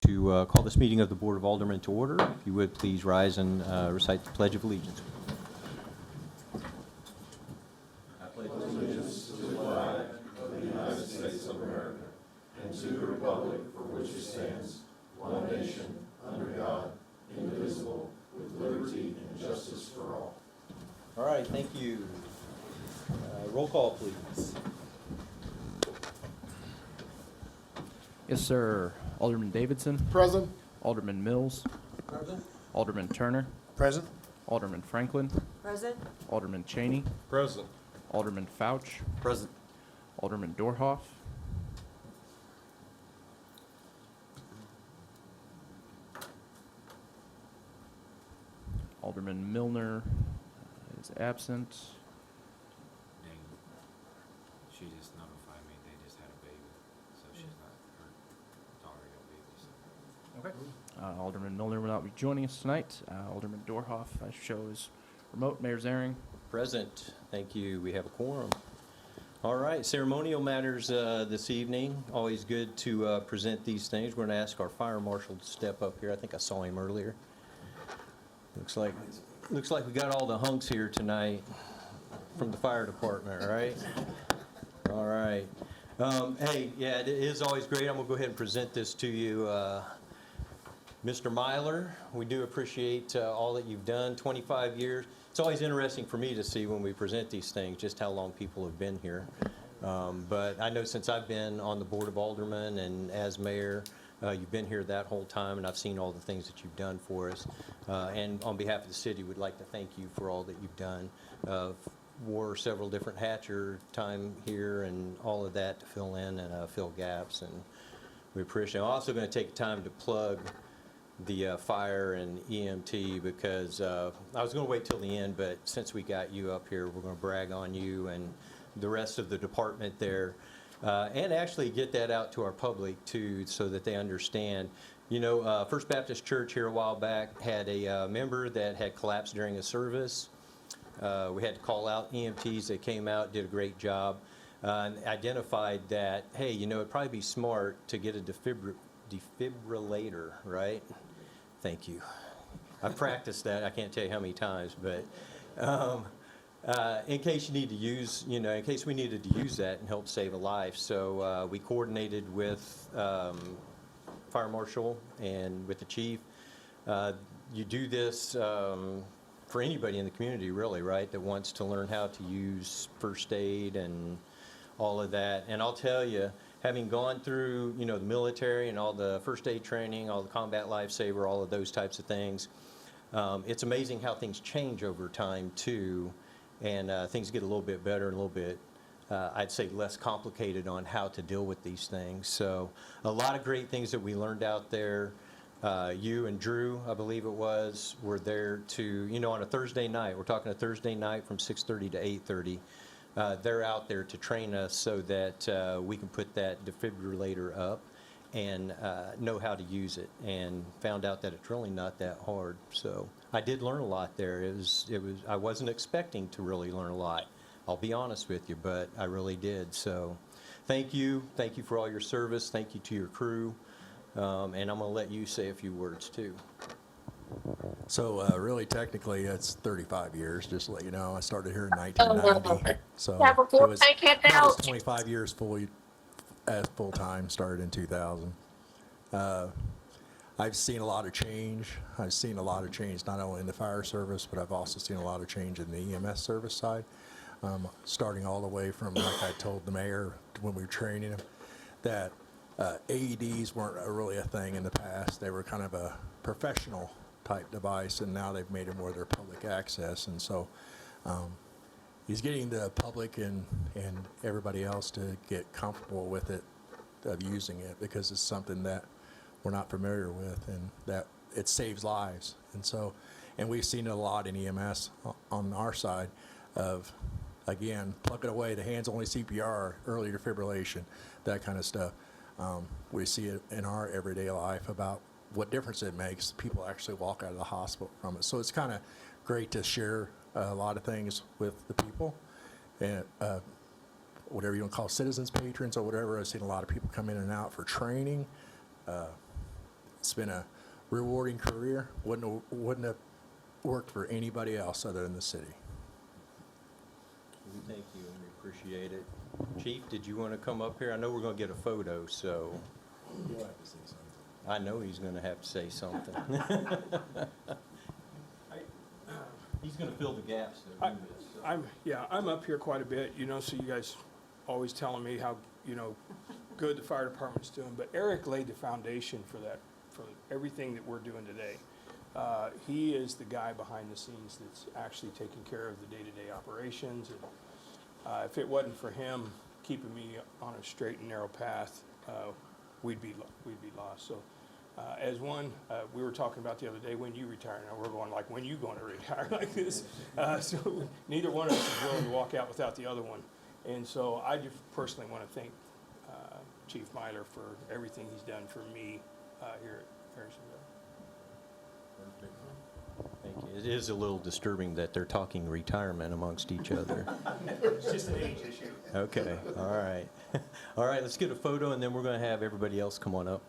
to call this meeting of the Board of Aldermen to order. If you would, please rise and recite the Pledge of Allegiance. I pledge allegiance to the flag of the United States of America and to the republic for which it stands, one nation, under God, indivisible, with liberty and justice for all. All right, thank you. Roll call, please. Yes, sir. Alderman Davidson. Present. Alderman Mills. Present. Alderman Turner. Present. Alderman Franklin. Present. Alderman Cheney. Present. Alderman Fouch. Present. Alderman Dorhoff. Alderman Milner is absent. Dang. She just notified me they just had a baby, so she's not, her daughter got a baby, so. Alderman Milner will not be joining us tonight. Alderman Dorhoff, I show, is remote. Mayor Zaring. Present. Thank you. We have a quorum. All right, ceremonial matters this evening. Always good to present these things. We're going to ask our fire marshal to step up here. I think I saw him earlier. Looks like we got all the hunks here tonight from the fire department, right? All right. Hey, yeah, it is always great. I'm going to go ahead and present this to you. Mr. Myler, we do appreciate all that you've done, 25 years. It's always interesting for me to see when we present these things just how long people have been here. But I know since I've been on the Board of Aldermen and as mayor, you've been here that whole time, and I've seen all the things that you've done for us. And on behalf of the city, we'd like to thank you for all that you've done. Wore several different hats your time here and all of that to fill in and fill gaps, and we appreciate it. I'm also going to take time to plug the fire and EMT because I was going to wait till the end, but since we got you up here, we're going to brag on you and the rest of the department there. And actually get that out to our public too, so that they understand. You know, First Baptist Church here a while back had a member that had collapsed during a service. We had to call out EMTs. They came out, did a great job, and identified that, hey, you know, it'd probably be smart to get a defibrillator, right? Thank you. I've practiced that. I can't tell you how many times, but in case you need to use, you know, in case we needed to use that and help save a life. So we coordinated with Fire Marshal and with the Chief. You do this for anybody in the community, really, right, that wants to learn how to use first aid and all of that. And I'll tell you, having gone through, you know, the military and all the first aid training, all the combat lifesaver, all of those types of things, it's amazing how things change over time, too. And things get a little bit better and a little bit, I'd say, less complicated on how to deal with these things. So a lot of great things that we learned out there. You and Drew, I believe it was, were there to, you know, on a Thursday night. We're talking a Thursday night from 6:30 to 8:30. They're out there to train us so that we can put that defibrillator up and know how to use it, and found out that it's really not that hard. So I did learn a lot there. I wasn't expecting to really learn a lot, I'll be honest with you, but I really did. So thank you for all your service. Thank you to your crew, and I'm going to let you say a few words too. So really, technically, it's 35 years, just to let you know. I started here in 1990, so it was 25 years full-time, started in 2000. I've seen a lot of change. I've seen a lot of change not only in the fire service, but I've also seen a lot of change in the EMS service side, starting all the way from, like I told the mayor when we were training him, that AEDs weren't really a thing in the past. They were kind of a professional type device, and now they've made them where they're public access. And so he's getting the public and everybody else to get comfortable with it, of using it, because it's something that we're not familiar with, and that it saves lives. And so, and we've seen it a lot in EMS on our side of, again, plug it away, the hands only CPR, early defibrillation, that kind of stuff. We see it in our everyday life about what difference it makes. People actually walk out of the hospital from it. So it's kind of great to share a lot of things with the people, and whatever you want to call citizens, patrons, or whatever. I've seen a lot of people come in and out for training. been a rewarding career. Wouldn't have worked for anybody else other than the city. Thank you, and we appreciate it. Chief, did you want to come up here? I know we're going to get a photo, so You'll have to say something. I know he's going to have to say something. He's going to fill the gaps there. I'm up here quite a bit, so you guys always telling me how, good the fire department's doing, but Eric laid the foundation for that, for everything that we're doing today. He is the guy behind the scenes that's actually taking care of the day-to-day operations, and if it wasn't for him keeping me on a straight and narrow path, we'd be lost. So, as one, we were talking about the other day, when you retire. Now we're going like, when you going to retire like this? So neither one of us is willing to walk out without the other one. And so I just personally want to thank Chief Myler for everything he's done for me here at Harrisonville. Thank you. It is a little disturbing that they're talking retirement amongst each other. It's just an age issue. Okay, all right. All right, let's get a photo, and then we're going to have everybody else come on up.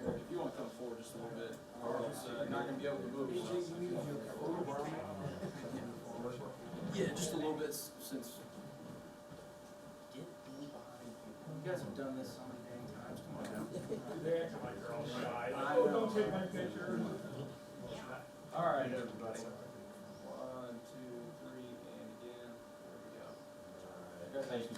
If you want to come forward just a little bit, or else not going to be able to move. Yeah, just a little bit since. You guys have done this so many dang times. Come on now. They act like they're all shy. Oh, don't take my picture. All right, everybody. 1, 2, 3, and again. There we go. Thank you.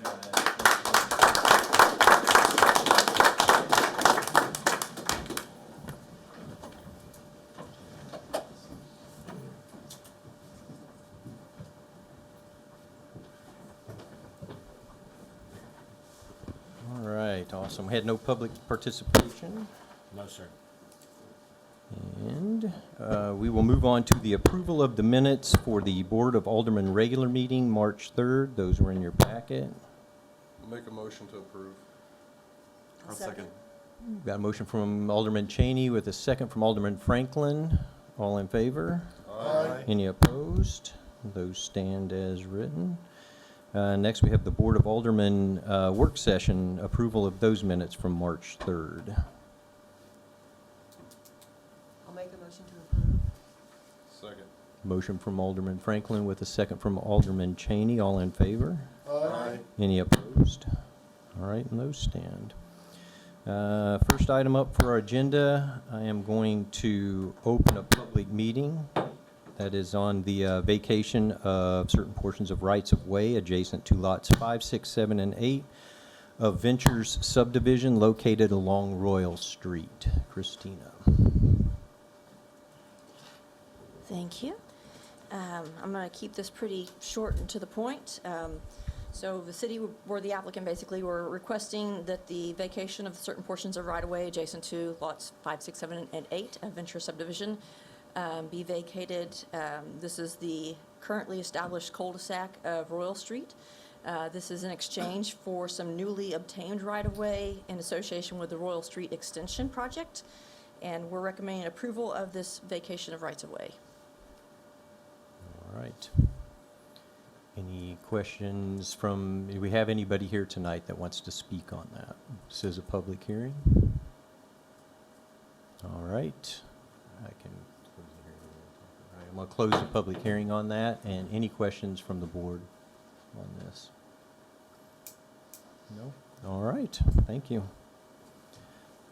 All right, awesome. We had no public participation. No, sir. And we will move on to the approval of the minutes for the Board of Aldermen regular meeting, March 3rd. Those were in your packet. Make a motion to approve. I'll second. Got a motion from Alderman Cheney with a second from Alderman Franklin. All in favor? Aye. Any opposed? Those stand as written. Next, we have the Board of Aldermen work session, approval of those minutes from March 3rd. I'll make a motion to approve. Second. Motion from Alderman Franklin with a second from Alderman Cheney. All in favor? Aye. Any opposed? All right, and those stand. First item up for our agenda, I am going to open a public meeting that is on the vacation of certain portions of rights-of-way adjacent to lots 5, 6, 7, and 8 of Ventures subdivision located along Royal Street. Christina. Thank you. I'm going to keep this pretty short and to the point. So the city, or the applicant basically, were requesting that the vacation of certain portions of right-of-way adjacent to lots 5, 6, 7, and 8 of Venture subdivision be vacated. This is the currently established cul-de-sac of Royal Street. This is in exchange for some newly obtained right-of-way in association with the Royal Street Extension project, and we're recommending approval of this vacation of rights-of-way. All right. Any questions from, do we have anybody here tonight that wants to speak on that? This is a public hearing. All right. I can close the hearing. All right, I'm going to close the public hearing on that. And any questions from the board on this? No? All right. Thank you.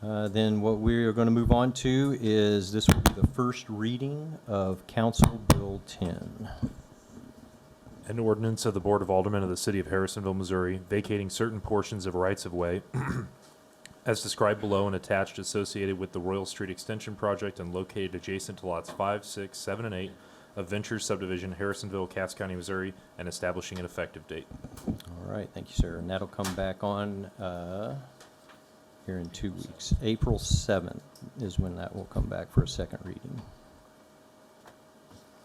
Then what we are going to move on to is this will be the first reading of Council Bill 10. An ordinance of the Board of Aldermen of the City of Harrisonville, Missouri, vacating certain portions of rights-of-way as described below and attached associated with the Royal Street Extension Project and located adjacent to lots 5, 6, 7, and 8 of Ventures Subdivision, Harrisonville, Cass County, Missouri, and establishing an effective date. All right, thank you, sir. And that'll come back on here in 2 weeks. April 7th is when that will come back for a second reading.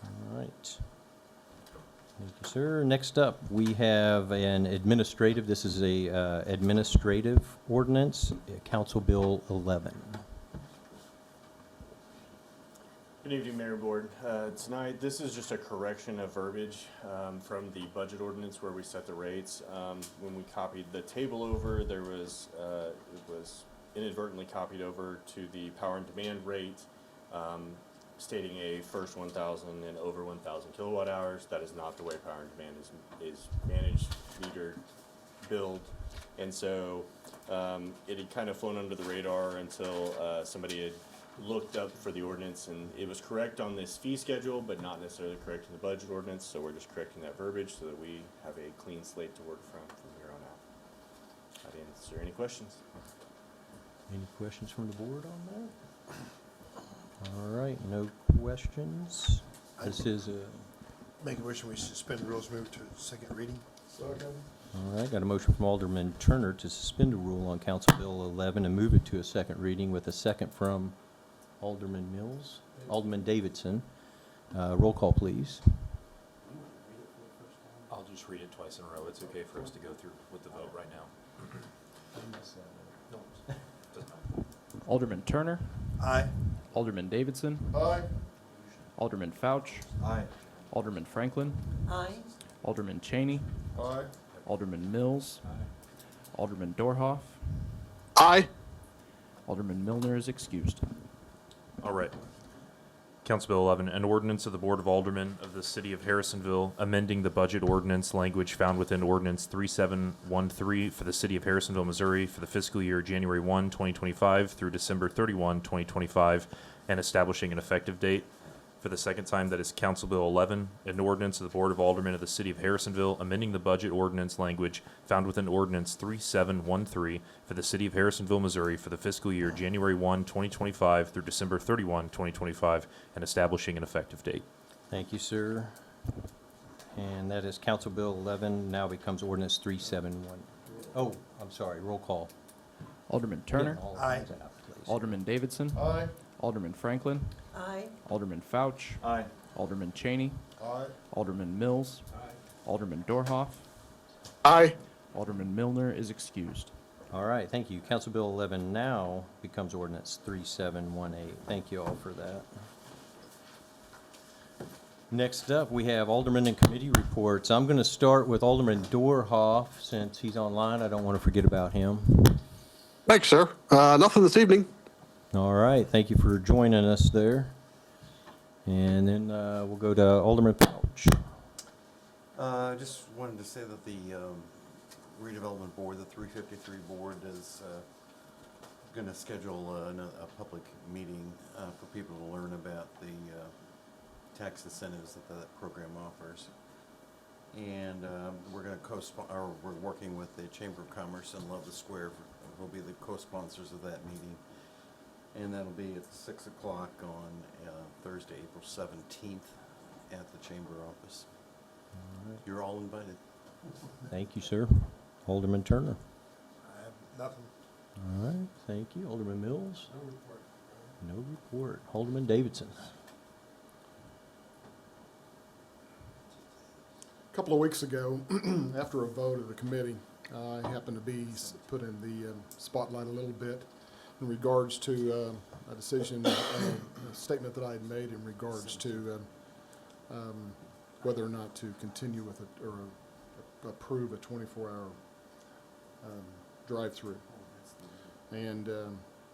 All right. Thank you, sir. Next up, we have an administrative, this is a administrative ordinance, Council Bill 11. Good evening, Mayor and Board. Tonight, this is just a correction of verbiage from the budget ordinance where we set the rates. When we copied the table over, it was inadvertently copied over to the power and demand rate, stating a first 1,000 and over 1,000 kilowatt hours. That is not the way power and demand is managed, metered, billed. And so it had kind of flown under the radar until somebody had looked up for the ordinance, and it was correct on this fee schedule, but not necessarily correct in the budget ordinance, so we're just correcting that verbiage so that we have a clean slate to work from here on out. I didn't answer any questions. Any questions from the board on that? All right, no questions. This is a, Make a motion we suspend the rules, move to second reading. all right, got a motion from Alderman Turner to suspend the rule on Council Bill 11 and move it to a second reading with a second from Alderman Mills, Alderman Davidson. Roll call, please. I'll just read it twice in a row. It's okay for us to go through with the vote right now. Doesn't matter. Alderman Turner, Aye. Alderman Davidson, Aye. Alderman Fouch, Aye. Alderman Franklin, Aye. Alderman Cheney, Aye. Alderman Mills, Alderman Dorhoff, Aye. Alderman Milner is excused. All right. Council Bill 11, an ordinance of the Board of Aldermen of the City of Harrisonville amending the budget ordinance language found within Ordinance 3713 for the City of Harrisonville, Missouri for the fiscal year January 1, 2025 through December 31, 2025, and establishing an effective date. For the second time, that is Council Bill 11, an ordinance of the Board of Aldermen of the City of Harrisonville amending the budget ordinance language found within Ordinance 3713 for the City of Harrisonville, Missouri for the fiscal year January 1, 2025 through December 31, 2025, and establishing an effective date. Thank you, sir. And that is Council Bill 11, now becomes Ordinance 371. Oh, I'm sorry, roll call. Alderman Turner, Get all of Aye. those out, please. Alderman Davidson, Aye. Alderman Franklin, Aye. Alderman Fouch, Aye. Alderman Cheney, Aye. Alderman Mills, Alderman Dorhoff, Aye. Alderman Milner is excused. All right, thank you. Council Bill 11 now becomes Ordinance 3718. Thank you all for that. Next up, we have Alderman and Committee reports. I'm going to start with Alderman Dorhoff. Since he's online, I don't want to forget about him. Thanks, sir. Nothing this evening. All right, thank you for joining us there. And then we'll go to Alderman Pouch. I just wanted to say that the redevelopment board, the 353 board, is going to schedule a public meeting for people to learn about the tax incentives that that program offers. And we're going to we're working with the Chamber of Commerce and Love the Square. Will be the co-sponsors of that meeting. And that'll be at 6 o'clock on Thursday, April 17th at the Chamber office. You're all invited. Thank you, sir. Alderman Turner. I have nothing. All right, thank you. Alderman Mills. No report. Alderman Davidson. A couple of weeks ago, after a vote of the committee, I happened to be put in the spotlight a little bit in regards to a decision, a statement that I had made in regards to whether or not to continue with it or approve a 24-hour drive-through. And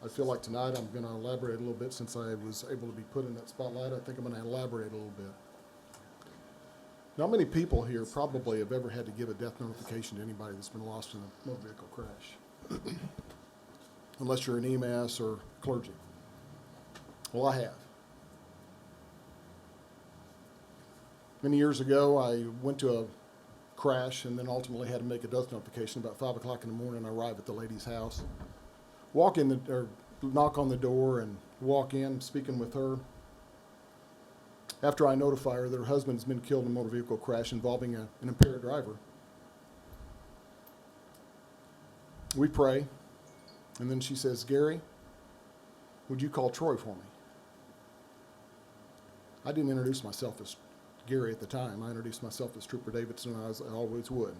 I feel like tonight I'm going to elaborate a little bit since I was able to be put in that spotlight. I think I'm going to elaborate a little bit. Not many people here probably have ever had to give a death notification to anybody that's been lost in a motor vehicle crash, unless you're an EMS or clergy. Well, I have. Many years ago, I went to a crash and then ultimately had to make a death notification. About 5 o'clock in the morning, I arrive at the lady's house, knock on the door and walk in, speaking with her. After I notify her that her husband's been killed in a motor vehicle crash involving an impaired driver, we pray. And then she says, "Gary, would you call Troy for me?" I didn't introduce myself as Gary at the time. I introduced myself as Trooper Davidson, as I always would.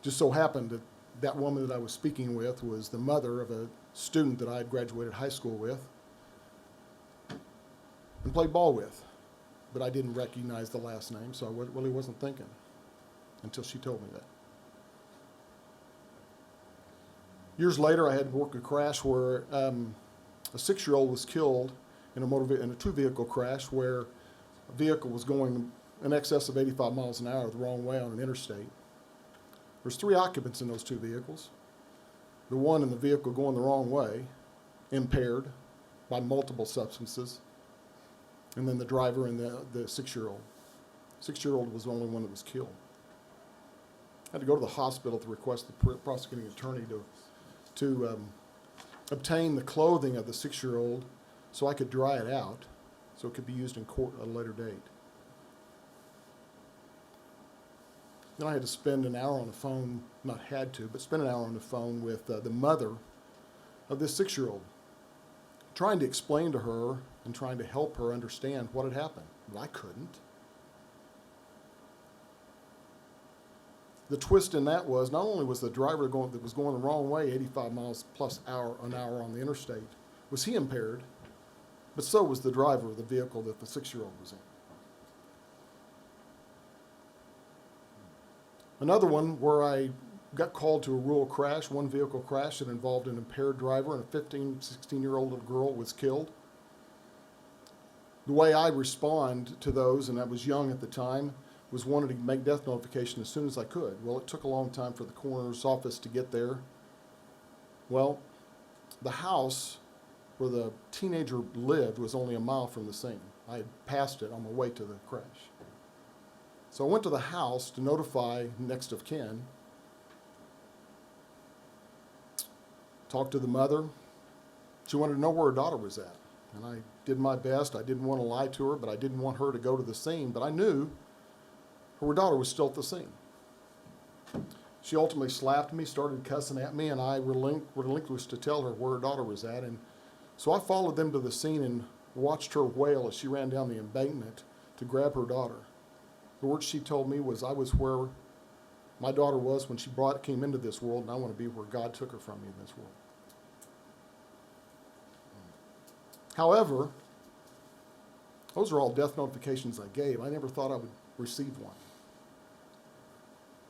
Just so happened that that woman that I was speaking with was the mother of a student that I had graduated high school with and played ball with. But I didn't recognize the last name, so I really wasn't thinking until she told me that. Years later, I had to work a crash where a 6-year-old was killed in a two-vehicle crash where a vehicle was going in excess of 85 miles an hour the wrong way on an interstate. There's 3 occupants in those 2 vehicles. The one in the vehicle going the wrong way, impaired by multiple substances, and then the driver and the 6-year-old. 6-year-old was the only one that was killed. I had to go to the hospital to request the prosecuting attorney to obtain the clothing of the 6-year-old so I could dry it out so it could be used in court at a later date. Then I had to spend an hour on the phone, not had to, but spend an hour on the phone with the mother of this 6-year-old, trying to explain to her and trying to help her understand what had happened. But I couldn't. The twist in that was not only was the driver that was going the wrong way, 85 miles plus an hour on the interstate, was he impaired, but so was the driver of the vehicle that the 6-year-old was in. Another one where I got called to a rural crash, one vehicle crash that involved an impaired driver and a 15, 16-year-old little girl was killed. The way I respond to those, and I was young at the time, was wanted to make death notification as soon as I could. Well, it took a long time for the coroner's office to get there. Well, the house where the teenager lived was only a mile from the scene. I had passed it on my way to the crash. So I went to the house to notify next of kin, talked to the mother. She wanted to know where her daughter was at. And I did my best. I didn't want to lie to her, but I didn't want her to go to the scene. But I knew her daughter was still at the scene. She ultimately slapped me, started cussing at me, and I relinquished to tell her where her daughter was at. And so I followed them to the scene and watched her wail as she ran down the embankment to grab her daughter. The words she told me was, "I was where my daughter was when she came into this world, and I want to be where God took her from me in this world." However, those are all death notifications I gave. I never thought I would receive one.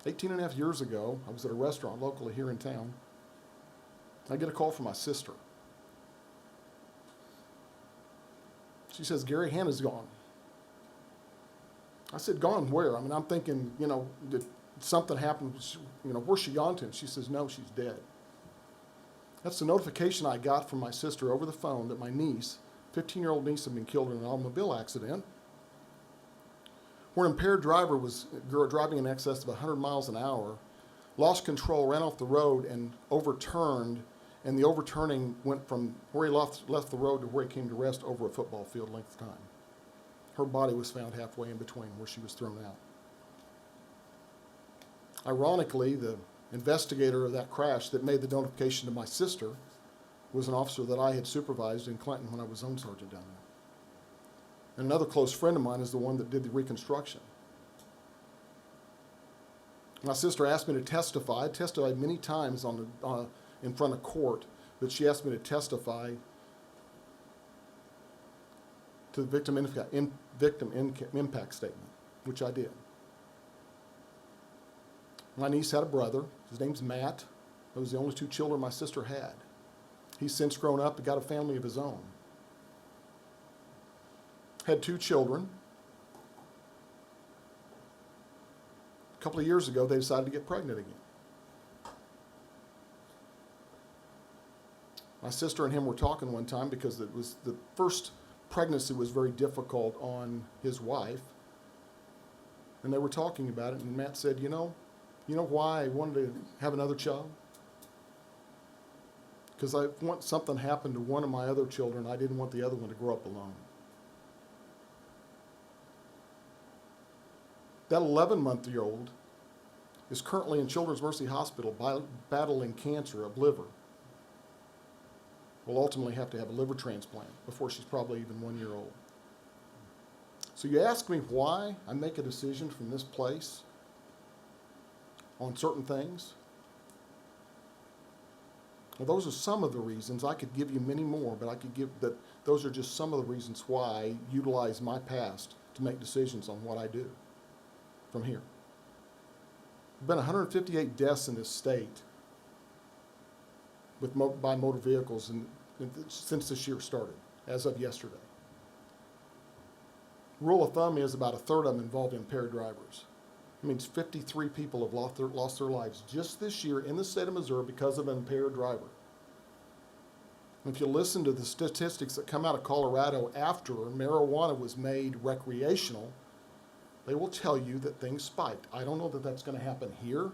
18 and a half years ago, I was at a restaurant locally here in town. I get a call from my sister. She says, "Gary, Hannah's gone." I said, "Gone where?" I mean, I'm thinking, did something happen? Where's she gone to? And she says, "No, she's dead." That's the notification I got from my sister over the phone that my niece, 15-year-old niece, had been killed in an automobile accident where an impaired driver was driving in excess of 100 miles an hour, lost control, ran off the road, and overturned. And the overturning went from where he left the road to where he came to rest over a football field length of time. Her body was found halfway in between where she was thrown out. Ironically, the investigator of that crash that made the notification to my sister was an officer that I had supervised in Clinton when I was zone sergeant down there. And another close friend of mine is the one that did the reconstruction. My sister asked me to testify. I testified many times in front of court, but she asked me to testify to the victim impact statement, which I did. My niece had a brother. His name's Matt. Those were the only 2 children my sister had. He's since grown up and got a family of his own. Had 2 children. A couple of years ago, they decided to get pregnant again. My sister and him were talking one time because it was the first pregnancy was very difficult on his wife. And they were talking about it, and Matt said, you know why I wanted to have another child? Because once something happened to one of my other children, I didn't want the other one to grow up alone. That 11-month-old is currently in Children's Mercy Hospital battling cancer of liver. will ultimately have to have a liver transplant before she's probably even 1 year old. So you ask me why I make a decision from this place on certain things? Well, those are some of the reasons. I could give you many more, but those are just some of the reasons why I utilize my past to make decisions on what I do from here. There have been 158 deaths in this state by motor vehicles since this year started, as of yesterday. Rule of thumb is about a third of them involved impaired drivers. It means 53 people have lost their lives just this year in the state of Missouri because of an impaired driver. And if you listen to the statistics that come out of Colorado after marijuana was made recreational, they will tell you that things spiked. I don't know that that's going to happen here,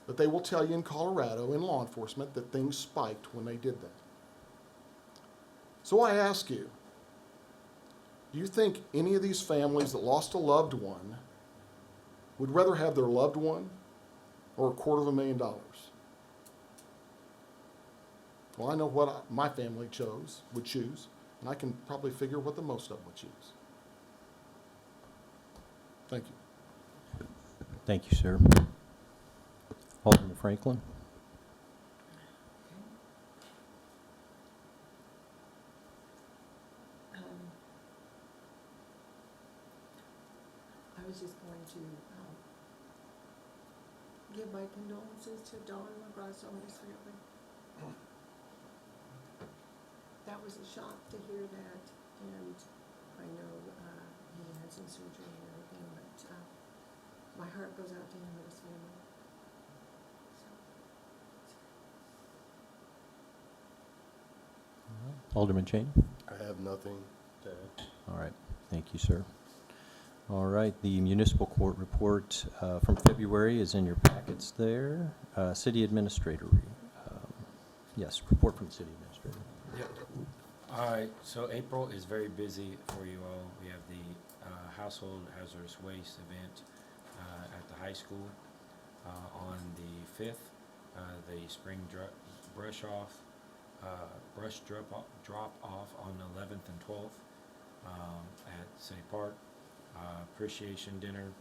but they will tell you in Colorado, in law enforcement, that things spiked when they did that. So I ask you, do you think any of these families that lost a loved one would rather have their loved one or $250,000? Well, I know what my family would choose, and I can probably figure what the most of them would choose. Thank you. Thank you, sir. Alderman Franklin? I was just going to give my condolences to Don McGrath on his family. That was a shock to hear that, and I know he had some surgery and everything, but my heart goes out to him and his family. So. Alderman Cheney? I have nothing to add. All right, thank you, sir. All right, the municipal court report from February is in your packets there. City Administrator, yes, report from the City Administrator. Yep. All right, so April is very busy for you all. We have the household hazardous waste event at the high school on the 5th, the spring brush drop off on the 11th and 12th at City Park. Appreciation dinner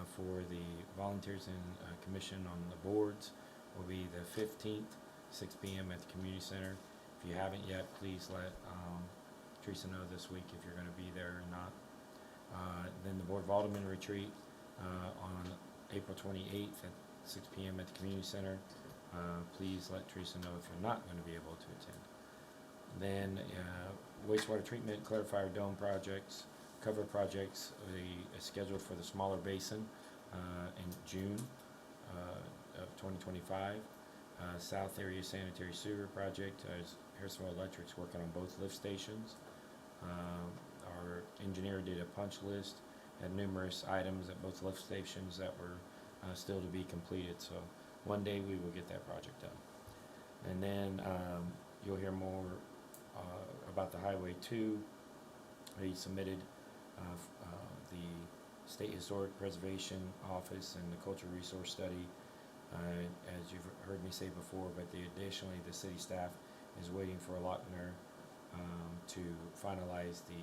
for the volunteers and commission on the boards will be the 15th, 6 p.m. at the community center. If you haven't yet, please let Teresa know this week if you're going to be there or not. Then the Board of Aldermen retreat on April 28th at 6 p.m. at the community center. Please let Teresa know if you're not going to be able to attend. Then wastewater treatment, clarifier dome projects, cover projects is scheduled for the smaller basin in June of 2025. South area sanitary sewer project, Harrisonville Electric's working on both lift stations. Our engineer did a punch list, had numerous items at both lift stations that were still to be completed. So one day we will get that project done. And then you'll hear more about the Highway 2. He submitted the State Historic Preservation Office and the Cultural Resource Study, as you've heard me say before, but additionally the city staff is waiting for a Lochner to finalize the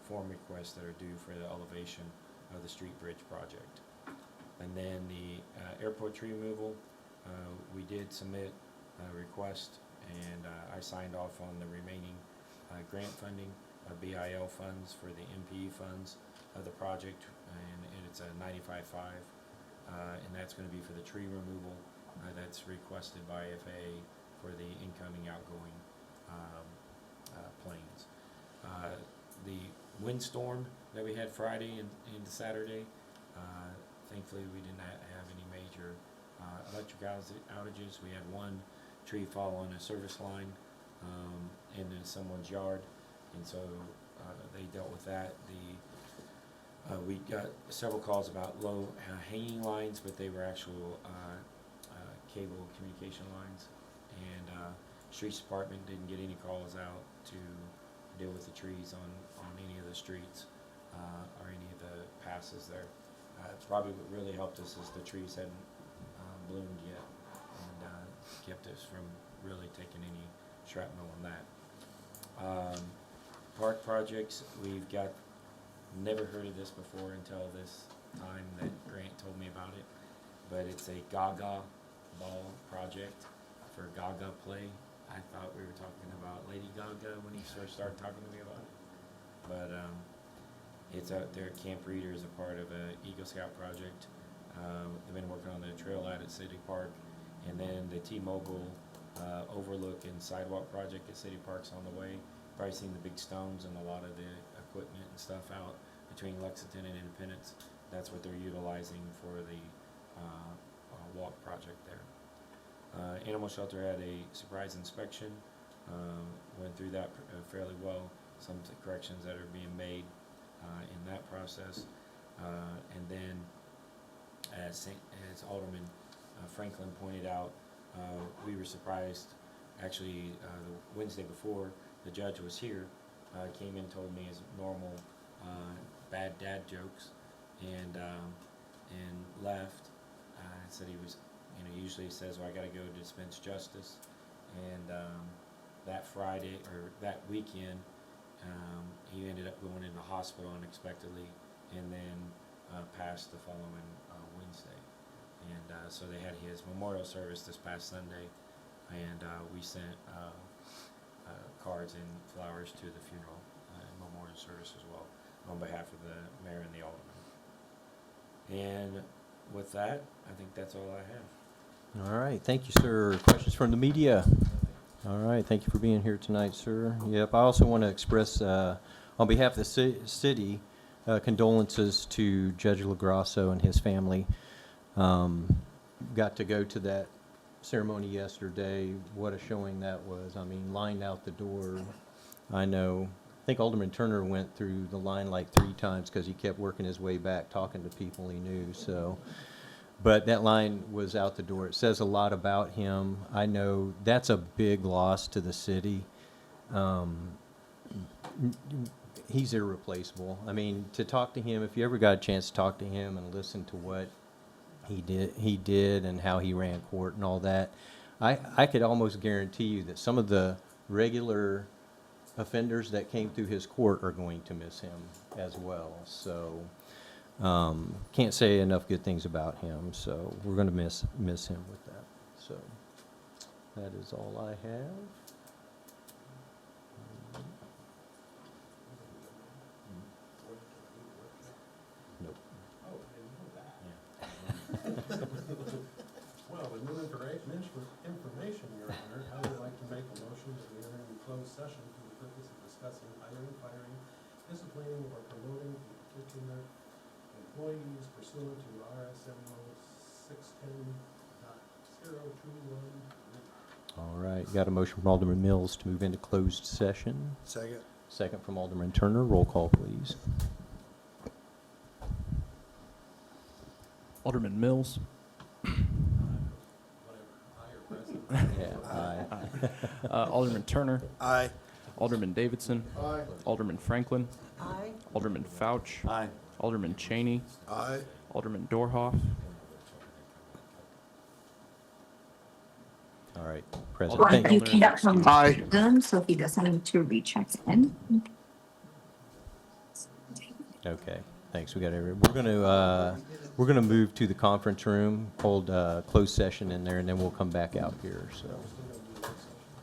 form requests that are due for the elevation of the street bridge project. And then the airport tree removal, we did submit a request, and I signed off on the remaining grant funding, BIL funds for the MPE funds of the project, and it's a 95.5, and that's going to be for the tree removal that's requested by FAA for the incoming, outgoing planes. The windstorm that we had Friday into Saturday, thankfully we did not have any major electric outages. We had one tree fall on a service line in someone's yard, and so they dealt with that. We got several calls about low hanging lines, but they were actual cable communication lines, and Streets Department didn't get any calls out to deal with the trees on any of the streets or any of the passes there. Probably what really helped us is the trees hadn't bloomed yet, and kept us from really taking any shrapnel on that. Park projects, we've got, never heard of this before until this time that Grant told me about it, but it's a Gaga ball project for Gaga play. I thought we were talking about Lady Gaga when he first started talking to me about it, but it's out there at Camp Reader as a part of a Eagle Scout project. They've been working on the trail out at City Park, and then the T-Mobile overlook and sidewalk project at City Park's on the way. Probably seen the big stones and a lot of the equipment and stuff out between Lexington and Independence. That's what they're utilizing for the walk project there. Animal shelter had a surprise inspection, went through that fairly well. Some corrections that are being made in that process. And then as Alderman Franklin pointed out, we were surprised, actually the Wednesday before the judge was here, came in, told me his normal bad dad jokes, and left. Said he was, usually he says, well, I gotta go dispense justice. And that Friday, or that weekend, he ended up going into hospital unexpectedly, and then passed the following Wednesday. And so they had his memorial service this past Sunday, and we sent cards and flowers to the funeral and memorial service as well, on behalf of the mayor and the aldermen. And with that, I think that's all I have. All right, thank you, sir. Questions from the media? All right, thank you for being here tonight, sir. Yep, I also want to express, on behalf of the city, condolences to Judge LaGrasso and his family. Got to go to that ceremony yesterday. What a showing that was. I mean, lined out the door. I think Alderman Turner went through the line like 3 times because he kept working his way back, talking to people he knew. So, but that line was out the door. It says a lot about him. I know that's a big loss to the city. He's irreplaceable. I mean, to talk to him, if you ever got a chance to talk to him and listen to what he did and how he ran court and all that, I could almost guarantee you that some of the regular offenders that came through his court are going to miss him as well. So can't say enough good things about him. So we're going to miss him with that. So that is all I have. Nope. Well, with new information, Your Honor, I would like to make a motion that we enter into closed session for the purpose of discussing hiring, firing, disciplining, or promoting particular employees pursuant to RSMO 610.021. All right, got a motion from Alderman Mills to move into closed session. Second. Second from Alderman Turner. Roll call, please. Alderman Mills. Yeah, aye. Alderman Turner. Aye. Alderman Davidson. Aye. Alderman Franklin. Aye. Alderman Fouch. Aye. Alderman Cheney. Aye. Alderman Dorhoff. All right, President. Alderman Thank you. Kellner. can't come Aye. them, so he doesn't need to recheck in. Okay, thanks. We got everybody. We're gonna move to the conference room, hold closed session in there, and then we'll come back out here. So.